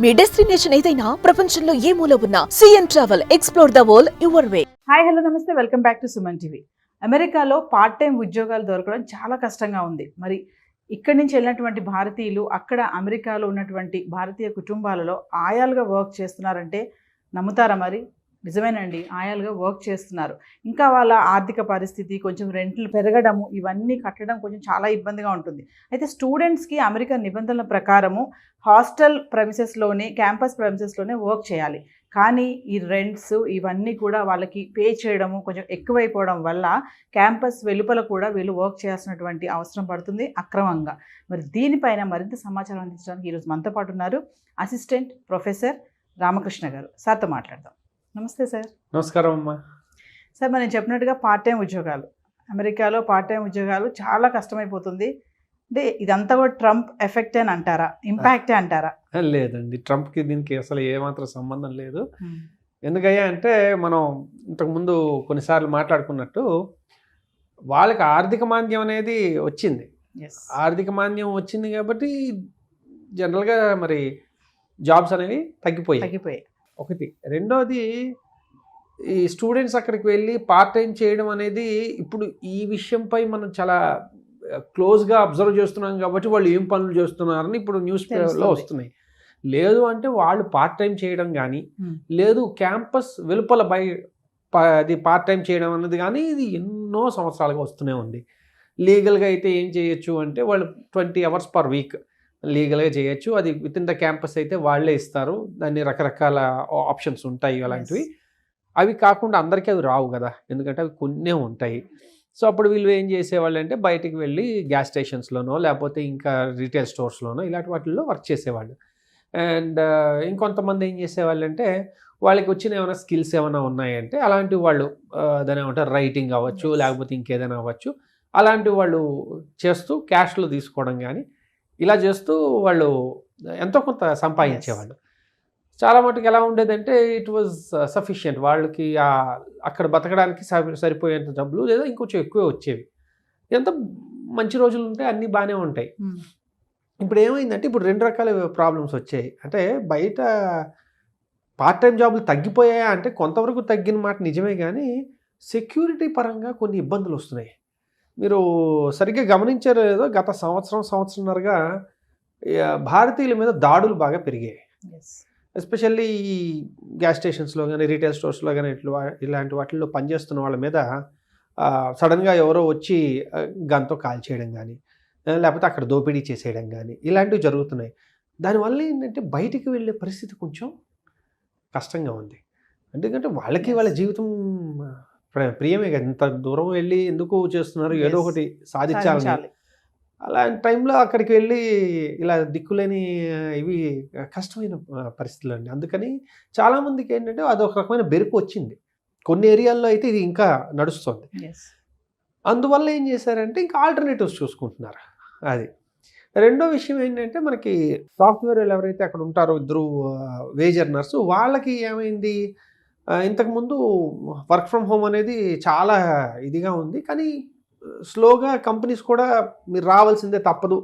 మీ destination ఏదైనా ప్రపంచంలో ఏ మూల ఉన్నా CN travel explore the world your way. Hi hello నమస్తే, welcome back to Suman TV. అమెరికాలో పార్ట్ టైం ఉద్యోగాలు దొరకడం చాలా కష్టంగా ఉంది. మరి ఇక్కడి నుంచి వెళ్ళినటువంటి భారతీయులు అక్కడ అమెరికాలో ఉన్నటువంటి భారతీయ కుటుంబాలలో ఆయాలుగా వర్క్ చేస్తున్నారంటే నమ్ముతారా? మరి నిజమేనండి, ఆయాలుగా వర్క్ చేస్తున్నారు. ఇంకా వాళ్ళ ఆర్థిక పరిస్థితి, కొంచెం రెంట్లు పెరగడము, ఇవన్నీ కట్టడం కొంచెం చాలా ఇబ్బందిగా ఉంటుంది. అయితే స్టూడెంట్స్కి అమెరికా నిబంధనల ప్రకారము హాస్టల్ ప్రెమిసెస్లోనే, క్యాంపస్ ప్రెమిసెస్లోనే వర్క్ చేయాలి. కానీ ఈ రెంట్స్ ఇవన్నీ కూడా వాళ్ళకి పే చేయడము కొంచెం ఎక్కువైపోవడం వల్ల క్యాంపస్ వెలుపల కూడా వీళ్ళు వర్క్ చేయాల్సినటువంటి అవసరం పడుతుంది అక్రమంగా. మరి దీనిపైన మరింత సమాచారం అందించడానికి ఈరోజు మనతో పాటు ఉన్నారు అసిస్టెంట్ ప్రొఫెసర్ రామకృష్ణ గారు. సార్తో మాట్లాడదాం. నమస్తే సార్. నమస్కారం అమ్మా. సార్, మనం చెప్పినట్టుగా పార్ట్ టైం ఉద్యోగాలు, అమెరికాలో పార్ట్ టైం ఉద్యోగాలు చాలా కష్టమైపోతుంది. అంటే ఇదంతా కూడా ట్రంప్ ఎఫెక్ట్ అని అంటారా, ఇంపాక్టే అంటారా? లేదండి, ట్రంప్కి దీనికి అసలు ఏమాత్రం సంబంధం లేదు. ఎందుకయ్యా అంటే మనం ఇంతకుముందు కొన్నిసార్లు మాట్లాడుకున్నట్టు వాళ్ళకి ఆర్థిక మాంద్యం అనేది వచ్చింది. ఆర్థిక మాంద్యం వచ్చింది కాబట్టి జనరల్గా మరి జాబ్స్ అనేవి తగ్గిపోయాయి. ఒకటి. రెండోది, ఈ స్టూడెంట్స్ అక్కడికి వెళ్ళి పార్ట్ టైం చేయడం అనేది ఇప్పుడు ఈ విషయంపై మనం చాలా క్లోజ్గా అబ్జర్వ్ చేస్తున్నాం కాబట్టి వాళ్ళు ఏం పనులు చేస్తున్నారని ఇప్పుడు న్యూస్ పేపర్లో వస్తున్నాయి. లేదు అంటే వాళ్ళు పార్ట్ టైం చేయడం కానీ, లేదు క్యాంపస్ వెలుపల అది పార్ట్ టైం చేయడం అన్నది కానీ ఇది ఎన్నో సంవత్సరాలుగా వస్తూనే ఉంది. లీగల్గా అయితే ఏం చేయొచ్చు అంటే వాళ్ళు 20 hours per week లీగల్గా చేయొచ్చు. అది విత్ ఇన్ ద క్యాంపస్ అయితే వాళ్ళే ఇస్తారు. దాన్ని రకరకాల ఆప్షన్స్ ఉంటాయి అలాంటివి. అవి కాకుండా అందరికీ అవి రావు కదా, ఎందుకంటే అవి కొన్నే ఉంటాయి. సో అప్పుడు వీళ్ళు ఏం చేసేవాళ్ళు అంటే బయటికి వెళ్ళి గ్యాస్ స్టేషన్స్లోనో లేకపోతే ఇంకా రీటైల్ స్టోర్స్లోనో ఇలాంటి వాటిల్లో వర్క్ చేసేవాళ్ళు. అండ్ ఇంకొంతమంది ఏం చేసేవాళ్ళు అంటే వాళ్ళకి వచ్చిన ఏమైనా స్కిల్స్ ఏమైనా ఉన్నాయంటే అలాంటివి వాళ్ళు దాని ఏమంటారు రైటింగ్ అవ్వచ్చు, లేకపోతే ఇంకేదైనా అవ్వచ్చు, అలాంటివి వాళ్ళు చేస్తూ క్యాష్లో తీసుకోవడం కానీ ఇలా చేస్తూ వాళ్ళు ఎంతో కొంత సంపాదించేవాళ్ళు. చాలా మటుకు ఎలా ఉండేదంటే ఇట్ వాజ్ సఫిషియంట్. వాళ్ళకి అక్కడ బతకడానికి సరిపోయేంత డబ్బులు లేదా ఇంకొంచెం ఎక్కువే వచ్చేవి. ఎంత మంచి రోజులు ఉంటే అన్నీ బాగానే ఉంటాయి. ఇప్పుడు ఏమైందంటే ఇప్పుడు 2 రకాల ప్రాబ్లమ్స్ వచ్చాయి. అంటే బయట పార్ట్ టైం జాబులు తగ్గిపోయాయా అంటే కొంతవరకు తగ్గిన మాట నిజమే, కానీ సెక్యూరిటీ పరంగా కొన్ని ఇబ్బందులు వస్తున్నాయి. మీరు సరిగ్గా గమనించారో లేదో, గత సంవత్సరంన్నరగా భారతీయుల మీద దాడులు బాగా పెరిగాయి. ఎస్పెషల్లీ ఈ గ్యాస్ స్టేషన్స్లో కానీ రీటైల్ స్టోర్స్లో కానీ ఇలాంటి వాటిల్లో పనిచేస్తున్న వాళ్ళ మీద సడన్గా ఎవరో వచ్చి గన్తో కాల్ చేయడం కానీ, లేకపోతే అక్కడ దోపిడీ చేసేయడం కానీ ఇలాంటివి జరుగుతున్నాయి. దానివల్ల ఏంటంటే బయటికి వెళ్ళే పరిస్థితి కొంచెం కష్టంగా ఉంది. ఎందుకంటే వాళ్ళకి వాళ్ళ జీవితం ప్రియమే కదా, ఇంత దూరం వెళ్ళి ఎందుకు చేస్తున్నారు, ఏదో ఒకటి సాధించాలని. అలాంటి టైంలో అక్కడికి వెళ్ళి ఇలా దిక్కులేని ఇవి కష్టమైన పరిస్థితులు అండి. అందుకని చాలామందికి ఏంటంటే అదొక రకమైన బెరుకు వచ్చింది. కొన్ని ఏరియాల్లో అయితే ఇది ఇంకా నడుస్తుంది. అందువల్ల ఏం చేశారంటే ఇంకా ఆల్టర్నేటివ్స్ చూసుకుంటున్నారు. అది. రెండో విషయం ఏంటంటే మనకి సాఫ్ట్వేర్ ఎవరైతే అక్కడ ఉంటారో ఇద్దరు వేజ్ ఎర్నర్స్, వాళ్ళకి ఏమైంది, ఇంతకుముందు వర్క్ ఫ్రమ్ హోమ్ అనేది చాలా ఇదిగా ఉంది. కానీ స్లోగా కంపెనీస్ కూడా మీరు రావాల్సిందే, తప్పదు,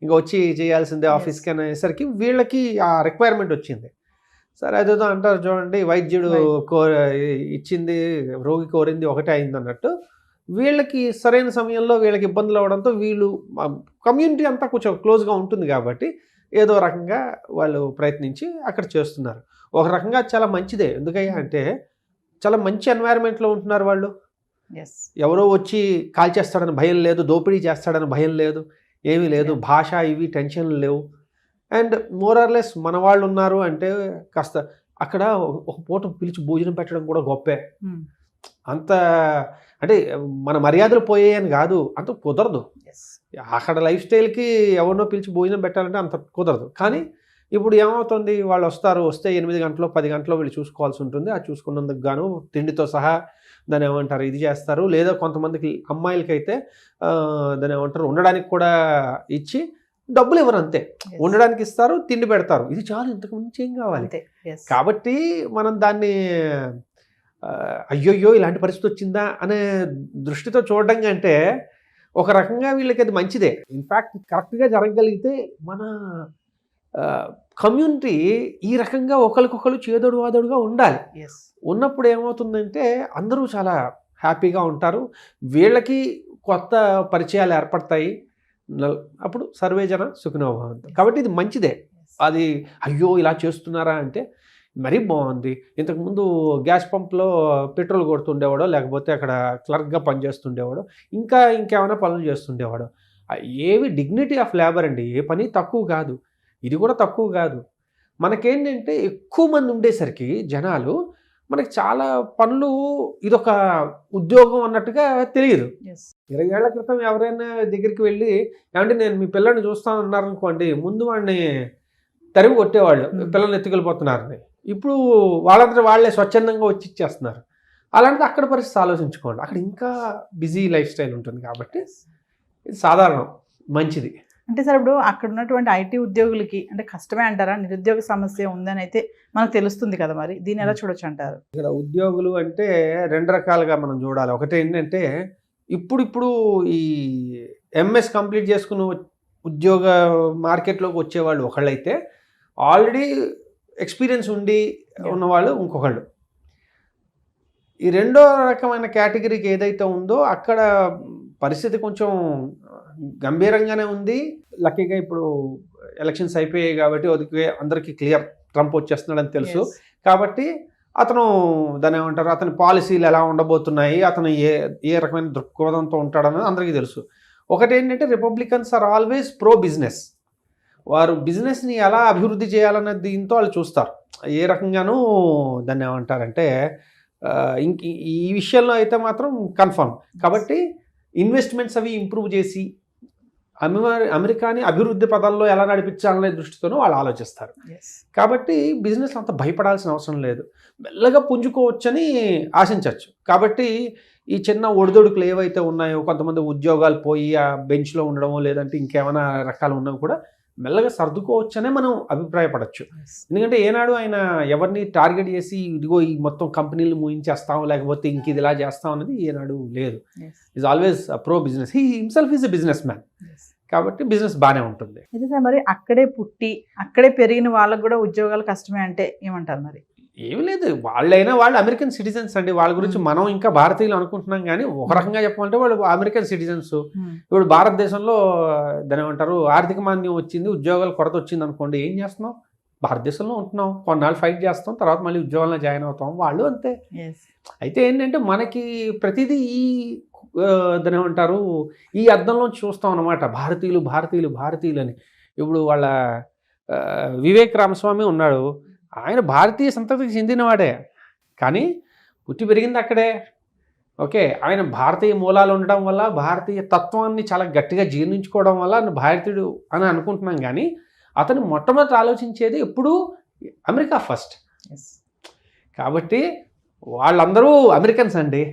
ఇంకా వచ్చి చేయాల్సిందే ఆఫీస్కి అనేసరికి వీళ్ళకి ఆ రిక్వైర్మెంట్ వచ్చింది. సరే అదేదో అంటారు చూడండి, వైద్యుడు ఇచ్చింది రోగి కోరింది ఒకటే అయింది అన్నట్టు, వీళ్ళకి సరైన సమయంలో వీళ్ళకి ఇబ్బందులు అవ్వడంతో వీళ్ళు కమ్యూనిటీ అంతా కొంచెం క్లోజ్గా ఉంటుంది కాబట్టి ఏదో రకంగా వాళ్ళు ప్రయత్నించి అక్కడ చేస్తున్నారు. ఒక రకంగా చాలా మంచిదే. ఎందుకయ్యా అంటే చాలా మంచి ఎన్వైరన్మెంట్లో ఉంటున్నారు వాళ్ళు. ఎవరో వచ్చి కాల్ చేస్తాడని భయం లేదు, దోపిడీ చేస్తాడని భయం లేదు, ఏమీ లేదు, భాష ఇవి టెన్షన్లు లేవు. అండ్ మోరార్లెస్ మన వాళ్ళు ఉన్నారు అంటే కాస్త అక్కడ ఒక పూట పిలిచి భోజనం పెట్టడం కూడా గొప్పే. అంత అంటే మన మర్యాదలు పోయాయని కాదు, అంత కుదరదు. అక్కడ లైఫ్ స్టైల్కి ఎవరినో పిలిచి భోజనం పెట్టాలంటే అంత కుదరదు. కానీ ఇప్పుడు ఏమవుతుంది, వాళ్ళు వస్తే 8 గంటలో 10 గంటలో వీళ్ళు చూసుకోవాల్సి ఉంటుంది. అది చూసుకున్నందుకు గాను తిండితో సహా దాన్ని ఏమంటారు ఇది చేస్తారు. లేదా కొంతమందికి అమ్మాయిలకైతే దాన్ని ఏమంటారు ఉండడానికి కూడా ఇచ్చి డబ్బులు ఇవ్వరు, అంతే, ఉండడానికి ఇస్తారు, తిండి పెడతారు, ఇది చాలు, ఇంతకు మించి ఏం కావాలి. కాబట్టి మనం దాన్ని అయ్యోయ్యో ఇలాంటి పరిస్థితి వచ్చిందా అనే దృష్టితో చూడడం కంటే ఒక రకంగా వీళ్ళకి అది మంచిదే. ఇన్ఫ్యాక్ట్ కరెక్ట్గా జరగగలిగితే మన కమ్యూనిటీ ఈ రకంగా ఒకరికొకరు చేదోడు వాదోడుగా ఉండాలి. ఎస్. ఉన్నప్పుడు ఏమవుతుందంటే అందరూ చాలా హ్యాపీగా ఉంటారు, వీళ్ళకి కొత్త పరిచయాలు ఏర్పడతాయి, అప్పుడు సర్వే జన సుఖినో భవంతు. కాబట్టి ఇది మంచిదే. అది అయ్యో ఇలా చేస్తున్నారా అంటే మరీ బాగుంది. ఇంతకుముందు గ్యాస్ పంప్లో పెట్రోల్ కొడుతుండేవాడో, లేకపోతే అక్కడ క్లర్క్గా పనిచేస్తుండేవాడో, ఇంకేమైనా పనులు చేస్తుండేవాడో, ఏవి డిగ్నిటీ ఆఫ్ లేబర్ అండి. ఏ పని తక్కువ కాదు, ఇది కూడా తక్కువ కాదు. మనకేంటంటే ఎక్కువ మంది ఉండేసరికి జనాలు మనకి చాలా పనులు ఇదొక ఉద్యోగం అన్నట్టుగా తెలియదు. 20 ఏళ్ల క్రితం ఎవరైనా దగ్గరికి వెళ్ళి ఏమంటే నేను మీ పిల్లల్ని చూస్తాను అన్నారనుకోండి, ముందు వాడిని తరిమి కొట్టేవాళ్ళు, పిల్లల్ని ఎత్తుకెళ్ళిపోతున్నారని. ఇప్పుడు వాళ్ళంతా వాళ్ళే స్వచ్ఛందంగా వచ్చి ఇచ్చేస్తున్నారు. అలాంటిది అక్కడ పరిస్థితి ఆలోచించుకోండి. అక్కడ ఇంకా బిజీ లైఫ్ స్టైల్ ఉంటుంది కాబట్టి ఇది సాధారణం, మంచిది. అంటే సార్ ఇప్పుడు అక్కడ ఉన్నటువంటి ఐటీ ఉద్యోగులకి అంటే కష్టమే అంటారా? నిరుద్యోగ సమస్య ఉందని అయితే మనకు తెలుస్తుంది కదా, మరి దీన్ని ఎలా చూడొచ్చు అంటారు? ఇక్కడ ఉద్యోగులు అంటే 2 రకాలుగా మనం చూడాలి. ఒకటి ఏంటంటే ఇప్పుడు ఈ ఎంఎస్ కంప్లీట్ చేసుకుని ఉద్యోగ మార్కెట్లోకి వచ్చేవాళ్ళు ఒకళ్ళైతే, ఆల్రెడీ ఎక్స్పీరియన్స్ ఉండి ఉన్నవాళ్ళు ఇంకొకళ్ళు. ఈ రెండో రకమైన కేటగిరీకి ఏదైతే ఉందో అక్కడ పరిస్థితి కొంచెం గంభీరంగానే ఉంది. లక్కీగా ఇప్పుడు ఎలక్షన్స్ అయిపోయాయి కాబట్టి అందరికీ క్లియర్, ట్రంప్ వచ్చేస్తున్నాడని తెలుసు. కాబట్టి అతను దాని ఏమంటారు, అతని పాలసీలు ఎలా ఉండబోతున్నాయి, అతను ఏ రకమైన దృక్పథంతో ఉంటాడన్నది అందరికీ తెలుసు. ఒకటి ఏంటంటే Republicans are always pro business. వారు బిజినెస్ని ఎలా అభివృద్ధి చేయాలన్న దీంతో వాళ్ళు చూస్తారు. ఏ రకంగానూ దాన్ని ఏమంటారంటే ఇంక ఈ విషయంలో అయితే మాత్రం కన్ఫర్మ్. కాబట్టి ఇన్వెస్ట్మెంట్స్ అవి ఇంప్రూవ్ చేసి అమెరికాని అభివృద్ధి పదాల్లో ఎలా నడిపించాలనే దృష్టితోనూ వాళ్ళు ఆలోచిస్తారు. కాబట్టి బిజినెస్ అంత భయపడాల్సిన అవసరం లేదు, మెల్లగా పుంజుకోవచ్చని ఆశించవచ్చు. కాబట్టి ఈ చిన్న ఒడిదొడుకులు ఏవైతే ఉన్నాయో, కొంతమంది ఉద్యోగాలు పోయి ఆ బెంచ్లో ఉండడమో లేదంటే ఇంకేమైనా రకాలు ఉన్నవి కూడా మెల్లగా సర్దుకోవచ్చనే మనం అభిప్రాయపడచ్చు. ఎందుకంటే ఏనాడు ఆయన ఎవరిని టార్గెట్ చేసి ఇదిగో ఈ మొత్తం కంపెనీలు మూయించేస్తాం లేకపోతే ఇంక ఇది ఇలా చేస్తాం అనేది ఏనాడు లేదు. Is always pro business. He himself is a business man. కాబట్టి బిజినెస్ బాగానే ఉంటుంది. అయితే మరి అక్కడే పుట్టి అక్కడే పెరిగిన వాళ్ళకు కూడా ఉద్యోగాలు కష్టమే అంటే ఏమంటారు? మరి ఏమి లేదు, వాళ్ళు అమెరికన్ సిటిజన్స్ అండి. వాళ్ళ గురించి మనం ఇంకా భారతీయులు అనుకుంటున్నాం, కానీ ఒక రకంగా చెప్పాలంటే వాళ్ళు అమెరికన్ సిటిజన్స్. ఇప్పుడు భారతదేశంలో దాని ఏమంటారు, ఆర్థిక మాంద్యం వచ్చింది, ఉద్యోగాల కొరత వచ్చింది అనుకోండి, ఏం చేస్తున్నాం? భారతదేశంలో ఉంటున్నాం, కొన్నాళ్ళు ఫైట్ చేస్తాం, తర్వాత మళ్ళీ ఉద్యోగాల్లో జాయిన్ అవుతాం. వాళ్ళు అంతే. అయితే ఏంటంటే మనకి ప్రతిదీ దాని ఏమంటారు, ఈ అర్థంలో చూస్తాం అన్నమాట. భారతీయులు భారతీయులు భారతీయులు అని. ఇప్పుడు వాళ్ళ వివేక్ రామస్వామి ఉన్నాడు, ఆయన భారతీయ సంతతికి చెందినవాడే, కానీ పుట్టి పెరిగింది అక్కడే. ఓకే, ఆయన భారతీయ మూలాలు ఉండడం వల్ల, భారతీయ తత్వాన్ని చాలా గట్టిగా జీర్ణించుకోవడం వల్ల భారతీయుడు అని అనుకుంటున్నాం. కానీ అతను మొట్టమొదటి ఆలోచించేది ఎప్పుడూ అమెరికా ఫస్ట్. కాబట్టి వాళ్ళందరూ అమెరికన్స్ అండి,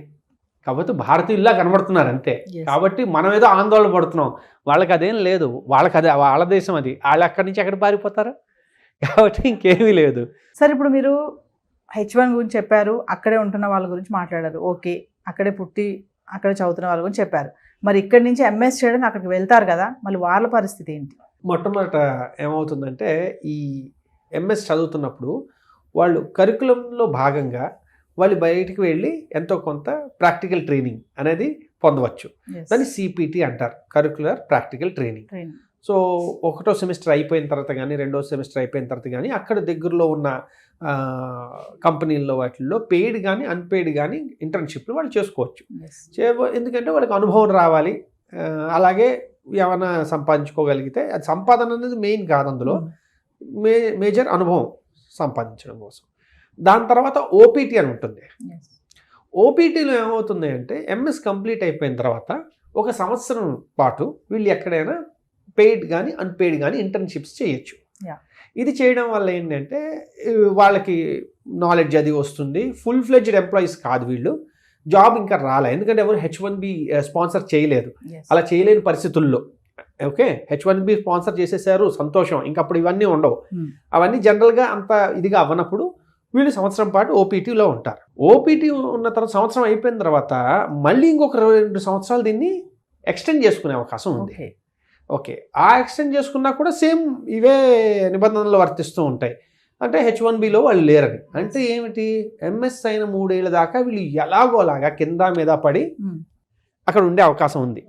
కాబట్టి భారతీయుల్లా కనబడుతున్నారు అంతే. కాబట్టి మనం ఏదో ఆందోళన పడుతున్నాం, వాళ్ళకి అదేం లేదు. వాళ్ళ దేశం అది, వాళ్ళు అక్కడి నుంచి ఎక్కడ పారిపోతారు. కాబట్టి ఇంకేమీ లేదు. సార్ ఇప్పుడు మీరు H1 గురించి చెప్పారు, అక్కడే ఉంటున్న వాళ్ళ గురించి మాట్లాడారు. ఓకే, అక్కడే పుట్టి అక్కడే చదువుతున్న వాళ్ళ గురించి చెప్పారు. మరి ఇక్కడి నుంచి ఎంఎస్ చేయడానికి అక్కడికి వెళ్తారు కదా, మళ్ళీ వాళ్ళ పరిస్థితి ఏంటి? మొట్టమొదట ఏమవుతుందంటే, ఈ ఎంఎస్ చదువుతున్నప్పుడు వాళ్ళు కరికులంలో భాగంగా వాళ్ళు బయటికి వెళ్ళి ఎంతో కొంత ప్రాక్టికల్ ట్రైనింగ్ అనేది పొందవచ్చు. దాన్ని సిపిటి అంటారు, కరికులర్ ప్రాక్టికల్ ట్రైనింగ్. సో ఒకటో సెమిస్టర్ అయిపోయిన తర్వాత కానీ, రెండో సెమిస్టర్ అయిపోయిన తర్వాత కానీ, అక్కడ దగ్గరలో ఉన్న కంపెనీల్లో వాటిల్లో పెయిడ్ కానీ అన్పెయిడ్ కానీ ఇంటర్న్షిప్లు వాళ్ళు చేసుకోవచ్చు. ఎందుకంటే వాళ్ళకి అనుభవం రావాలి, అలాగే ఏమైనా సంపాదించుకోగలిగితే. అది సంపాదన అనేది మెయిన్ కాదు, అందులో మేజర్ అనుభవం సంపాదించడం కోసం. దాని తర్వాత ఓపీటీ అని ఉంటుంది. ఓపీటీలో ఏమవుతుంది అంటే, ఎంఎస్ కంప్లీట్ అయిపోయిన తర్వాత 1 సంవత్సరం పాటు వీళ్ళు ఎక్కడైనా పెయిడ్ కానీ అన్పెయిడ్ కానీ ఇంటర్న్షిప్స్ చేయొచ్చు. ఇది చేయడం వల్ల ఏంటంటే వాళ్ళకి నాలెడ్జ్ అది వస్తుంది. ఫుల్ ఫ్లెడ్జ్డ్ ఎంప్లాయీస్ కాదు వీళ్ళు, జాబ్ ఇంకా రాలే, ఎందుకంటే ఎవరు H1B స్పాన్సర్ చేయలేదు. అలా చేయలేని పరిస్థితుల్లో ఓకే, H1B స్పాన్సర్ చేసేసారు, సంతోషం, ఇంకప్పుడు ఇవన్నీ ఉండవు. అవన్నీ జనరల్గా అంత ఇదిగా అవ్వనప్పుడు వీళ్ళు సంవత్సరం పాటు ఓపీటీలో ఉంటారు. ఓపీటీ ఉన్న తర్వాత సంవత్సరం అయిపోయిన తర్వాత మళ్ళీ ఇంకొక 2 సంవత్సరాలు దీన్ని ఎక్స్టెండ్ చేసుకునే అవకాశం ఉంది. ఓకే, ఆ ఎక్స్టెండ్ చేసుకున్నా కూడా సేమ్ ఇవే నిబంధనలు వర్తిస్తూ ఉంటాయి. అంటే H1Bలో వాళ్ళు లేరని అంటే ఏమిటి, ఎంఎస్ అయిన 3 ఏళ్ళ దాకా వీళ్ళు ఎలాగోలాగా కింద మీద పడి అక్కడ ఉండే అవకాశం ఉంది.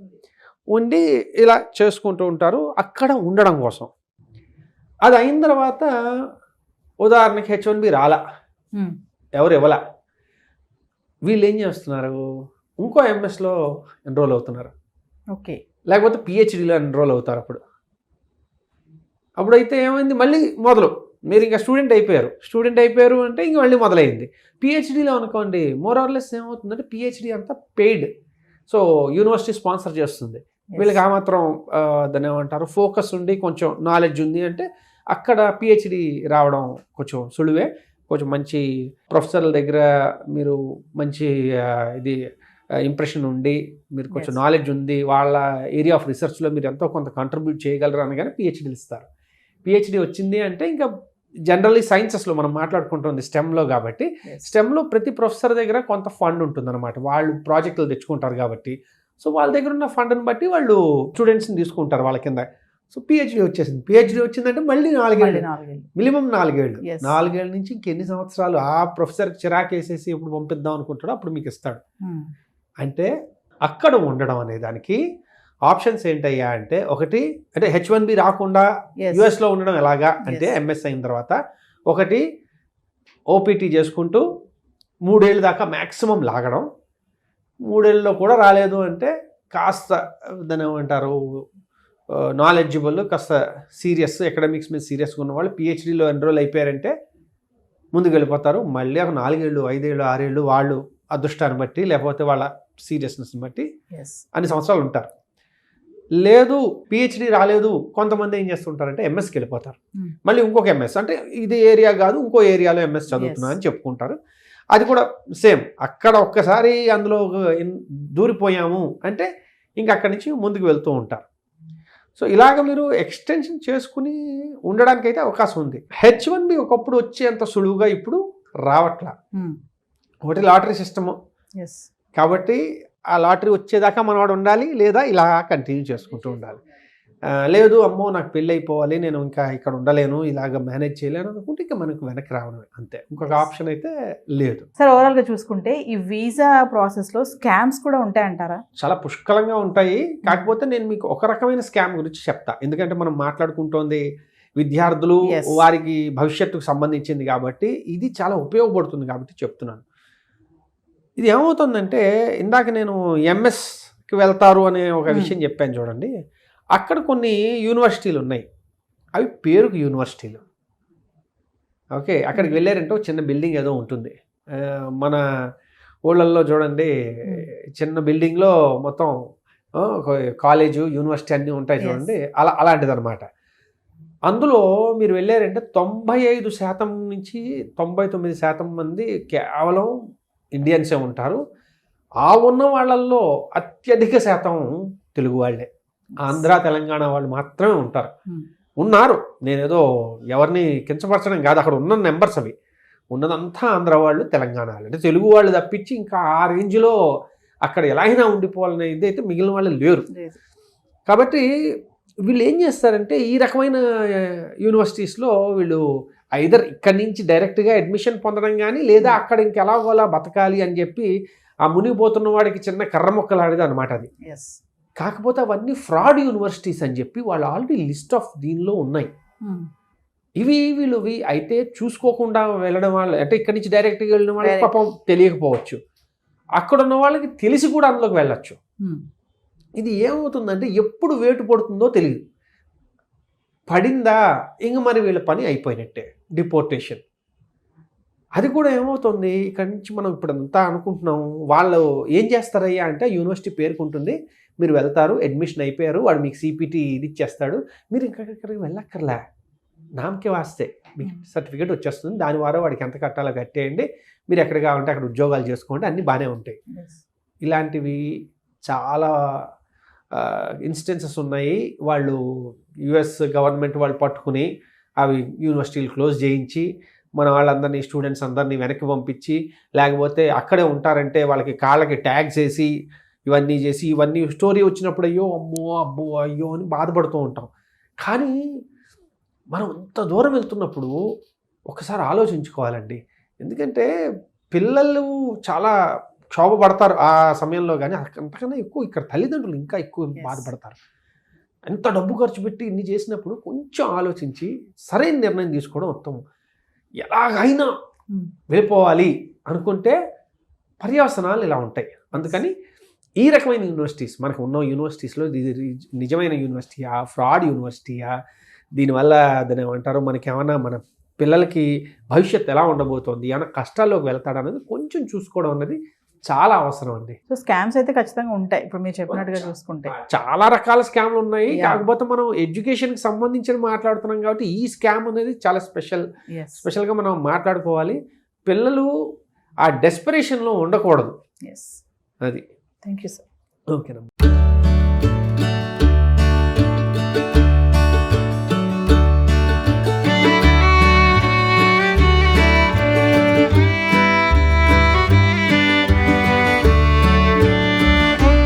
ఉండి ఇలా చేసుకుంటూ ఉంటారు అక్కడ ఉండడం కోసం. అది అయిన తర్వాత ఉదాహరణకి H1B రాలా, ఎవరు ఇవ్వలా, వీళ్ళు ఏం చేస్తున్నారు, ఇంకో ఎంఎస్లో ఎన్రోల్ అవుతున్నారు. ఓకే, లేకపోతే పిహెచ్డీలో ఎన్రోల్ అవుతారు. అప్పుడైతే ఏమైంది, మళ్ళీ మొదలు మీరు ఇంకా స్టూడెంట్ అయిపోయారు అంటే ఇంక మళ్ళీ మొదలైంది. పిహెచ్డీలో అనుకోండి మోర్ ఆర్ లెస్ ఏమవుతుందంటే పిహెచ్డీ అంతా పెయిడ్, సో యూనివర్సిటీ స్పాన్సర్ చేస్తుంది. వీళ్ళకి ఆ మాత్రం దాన్ని ఏమంటారు ఫోకస్ ఉండి కొంచెం నాలెడ్జ్ ఉంది అంటే అక్కడ పిహెచ్డీ రావడం కొంచెం సులువే. కొంచెం మంచి ప్రొఫెసర్ల దగ్గర మీరు మంచి ఇది ఇంప్రెషన్ ఉండి మీరు కొంచెం నాలెడ్జ్ ఉంది, వాళ్ళ ఏరియా ఆఫ్ రీసెర్చ్లో మీరు ఎంతో కొంత కంట్రిబ్యూట్ చేయగలరు అనగానే పిహెచ్డీలు ఇస్తారు. పిహెచ్డీ వచ్చింది అంటే ఇంకా జనరల్లీ సైన్సెస్లో మనం మాట్లాడుకుంటుంది స్టెమ్లో కాబట్టి స్టెమ్లో ప్రతి ప్రొఫెసర్ దగ్గర కొంత ఫండ్ ఉంటుంది అనమాట. వాళ్ళు ప్రాజెక్టులు తెచ్చుకుంటారు కాబట్టి సో వాళ్ళ దగ్గర ఉన్న ఫండ్ని బట్టి వాళ్ళు స్టూడెంట్స్ని తీసుకుంటారు వాళ్ళ కింద. సో పిహెచ్డీ వచ్చిందంటే మళ్ళీ 4 ఏళ్ళు, మినిమం 4 ఏళ్ళు. 4 ఏళ్ళ నుంచి ఇంకెన్ని సంవత్సరాలు ఆ ప్రొఫెసర్కి చిరాకు వేసేసి ఇప్పుడు పంపిద్దాం అనుకుంటాడో అప్పుడు మీకు ఇస్తాడు. అంటే అక్కడ ఉండడం అనే దానికి ఆప్షన్స్ ఏంటయ్యా అంటే, ఒకటి అంటే H1B రాకుండా యుఎస్లో ఉండడం ఎలాగా అంటే ఎంఎస్ అయిన తర్వాత ఒకటి ఓపీటీ చేసుకుంటూ 3 ఏళ్ళ దాకా మ్యాక్సిమం లాగడం. 3 ఏళ్ళలో కూడా రాలేదు అంటే కాస్త దాన్ని ఏమంటారు నాలెడ్జిబుల్, కాస్త సీరియస్ ఎకడమిక్స్ మీద సీరియస్గా ఉన్న వాళ్ళు పిహెచ్డీలో ఎన్రోల్ అయిపోయారంటే ముందుకు వెళ్ళిపోతారు. మళ్ళీ ఒక 4 ఏళ్ళు 5 ఏళ్ళు 6 ఏళ్ళు వాళ్ళు అదృష్టాన్ని బట్టి లేకపోతే వాళ్ళ సీరియస్నెస్ని బట్టి అన్ని సంవత్సరాలు ఉంటారు. లేదు పిహెచ్డీ రాలేదు, కొంతమంది ఏం చేస్తుంటారంటే ఎంఎస్కి వెళ్ళిపోతారు. మళ్ళీ ఇంకొక ఎంఎస్ అంటే ఇది ఏరియా కాదు ఇంకో ఏరియాలో ఎంఎస్ చదువుతున్నా అని చెప్పుకుంటారు. అది కూడా సేమ్, అక్కడ ఒక్కసారి అందులో దూరిపోయాము అంటే ఇంక అక్కడి నుంచి ముందుకు వెళ్తూ ఉంటారు. సో ఇలాగ మీరు ఎక్స్టెన్షన్ చేసుకుని ఉండడానికైతే అవకాశం ఉంది. H1B ఒకప్పుడు వచ్చేంత సులువుగా ఇప్పుడు రావట్లా. ఒకటి లాటరీ సిస్టము కాబట్టి ఆ లాటరీ వచ్చేదాకా మనవాడు ఉండాలి, లేదా ఇలా కంటిన్యూ చేసుకుంటూ ఉండాలి. లేదు అమ్మో నాకు పెళ్ళి అయిపోవాలి, నేను ఇంకా ఇక్కడ ఉండలేను, ఇలాగ మేనేజ్ చేయలేను అనుకుంటే ఇంకా మనకు వెనక్కి రావడమే అంతే, ఇంకొక ఆప్షన్ అయితే లేదు. సార్ ఓవరాల్గా చూసుకుంటే ఈ వీసా ప్రాసెస్లో స్కామ్స్ కూడా ఉంటాయంటారా? చాలా పుష్కలంగా ఉంటాయి. కాకపోతే నేను మీకు ఒక రకమైన స్కామ్ గురించి చెప్తా, ఎందుకంటే మనం మాట్లాడుకుంటోంది విద్యార్థులు వారికి భవిష్యత్తుకు సంబంధించింది కాబట్టి ఇది చాలా ఉపయోగపడుతుంది కాబట్టి చెప్తున్నాను. ఇది ఏమవుతుందంటే ఇందాక నేను ఎంఎస్కి వెళ్తారు అనే ఒక విషయం చెప్పాను చూడండి, అక్కడ కొన్ని యూనివర్సిటీలు ఉన్నాయి, అవి పేరుకు యూనివర్సిటీలు. ఓకే, అక్కడికి వెళ్ళారంటే ఒక చిన్న బిల్డింగ్ ఏదో ఉంటుంది. మన ఊళ్ళల్లో చూడండి చిన్న బిల్డింగ్లో మొత్తం కాలేజు యూనివర్సిటీ అన్నీ ఉంటాయి చూడండి, అలాంటిది అనమాట. అందులో మీరు వెళ్ళారంటే 95% నుంచి 99% మంది కేవలం ఇండియన్సే ఉంటారు. ఆ ఉన్న వాళ్ళల్లో అత్యధిక శాతం తెలుగు వాళ్ళే, ఆంధ్ర తెలంగాణ వాళ్ళు మాత్రమే ఉన్నారు. నేనేదో ఎవరిని కించపరచడం కాదు, అక్కడ ఉన్న నెంబర్స్ అవి, ఉన్నదంతా ఆంధ్ర వాళ్ళు తెలంగాణ వాళ్ళు, అంటే తెలుగు వాళ్ళు తప్పించి ఇంకా ఆ రేంజ్లో అక్కడ ఎలా అయినా ఉండిపోవాలనే ఇది అయితే మిగిలిన వాళ్ళు లేరు. కాబట్టి వీళ్ళు ఏం చేస్తారంటే ఈ రకమైన యూనివర్సిటీస్లో వీళ్ళు ఐదర్ ఇక్కడి నుంచి డైరెక్ట్గా అడ్మిషన్ పొందడం కానీ, లేదా అక్కడ ఇంకెలాగోలా బతకాలి అని చెప్పి ఆ మునిగిపోతున్న వాడికి చిన్న కర్ర మొక్కలాడేది అనమాట అది. కాకపోతే అవన్నీ ఫ్రాడ్ యూనివర్సిటీస్ అని చెప్పి వాళ్ళు ఆల్రెడీ లిస్ట్ ఆఫ్ దీనిలో ఉన్నాయి. వీళ్ళు అయితే చూసుకోకుండా వెళ్ళడం వాళ్ళు, అంటే ఇక్కడి నుంచి డైరెక్ట్గా వెళ్ళిన వాళ్ళకి పాపం తెలియకపోవచ్చు, అక్కడ ఉన్న వాళ్ళకి తెలిసి కూడా అందులోకి వెళ్ళచ్చు. ఇది ఏమవుతుందంటే ఎప్పుడు వేటు పడుతుందో తెలియదు, పడిందా ఇంక మరి వీళ్ళ పని అయిపోయినట్టే, డిపోర్టేషన్. అది కూడా ఏమవుతుంది, ఇక్కడి నుంచి మనం ఇప్పుడంతా అనుకుంటున్నాం, వాళ్ళు ఏం చేస్తారయ్యా అంటే యూనివర్సిటీ పేరుకుంటుంది, మీరు వెళ్తారు, అడ్మిషన్ అయిపోయారు, వాడు మీకు సిపిటి ఇది ఇచ్చేస్తాడు, మీరు ఇంకెక్కడికి వెళ్ళక్కర్లే, నామకే వాస్తే మీకు సర్టిఫికేట్ వచ్చేస్తుంది, దాని ద్వారా వాడికి ఎంత కట్టాలో కట్టేయండి, మీరు ఎక్కడ కావాలంటే అక్కడ ఉద్యోగాలు చేసుకోండి, అన్నీ బాగానే ఉంటాయి. ఇలాంటివి చాలా ఇన్స్టెన్సెస్ ఉన్నాయి. వాళ్ళు యుఎస్ గవర్నమెంట్ వాళ్ళు పట్టుకుని అవి యూనివర్సిటీలు క్లోజ్ చేయించి మన వాళ్ళందరినీ స్టూడెంట్స్ అందరినీ వెనక్కి పంపించి, లేకపోతే అక్కడే ఉంటారంటే వాళ్ళకి కాళ్ళకి ట్యాగ్స్ వేసి ఇవన్నీ చేసి ఇవన్నీ స్టోరీ వచ్చినప్పుడు అయ్యో అమ్మో అబ్బో అయ్యో అని బాధపడుతూ ఉంటాం. కానీ మనం ఇంత దూరం వెళ్తున్నప్పుడు ఒకసారి ఆలోచించుకోవాలండి. ఎందుకంటే పిల్లలు చాలా క్షోభపడతారు ఆ సమయంలో, కానీ అంతకన్నా ఎక్కువ ఇక్కడ తల్లిదండ్రులు ఇంకా ఎక్కువ బాధపడతారు. ఎంత డబ్బు ఖర్చు పెట్టి ఇన్ని చేసినప్పుడు కొంచెం ఆలోచించి సరైన నిర్ణయం తీసుకోవడం ఉత్తమం. ఎలాగైనా వెళ్ళిపోవాలి అనుకుంటే పర్యవసనాలు ఇలా ఉంటాయి. అందుకని ఈ రకమైన యూనివర్సిటీస్, మనకు ఉన్న యూనివర్సిటీస్లో ఇది నిజమైన యూనివర్సిటీయా, ఫ్రాడ్ యూనివర్సిటీయా, దీనివల్ల దాని ఏమంటారు, మనకి ఏమన్నా మన పిల్లలకి భవిష్యత్తు ఎలా ఉండబోతోంది, ఏమైనా కష్టాల్లోకి వెళ్తాడనేది కొంచెం చూసుకోవడం అనేది చాలా అవసరం అండి. సో స్కామ్స్ అయితే ఖచ్చితంగా ఉంటాయి. ఇప్పుడు మీరు చెప్పినట్టుగా చూసుకుంటే చాలా రకాల స్కామ్లు ఉన్నాయి. కాకపోతే మనం ఎడ్యుకేషన్కి సంబంధించి మాట్లాడుతున్నాం కాబట్టి ఈ స్కామ్ అనేది చాలా స్పెషల్గా మనం మాట్లాడుకోవాలి. పిల్లలు ఆ డెస్పరేషన్లో ఉండకూడదు. ఎస్, అది. Thank you sir. ఓకేనమ్మా.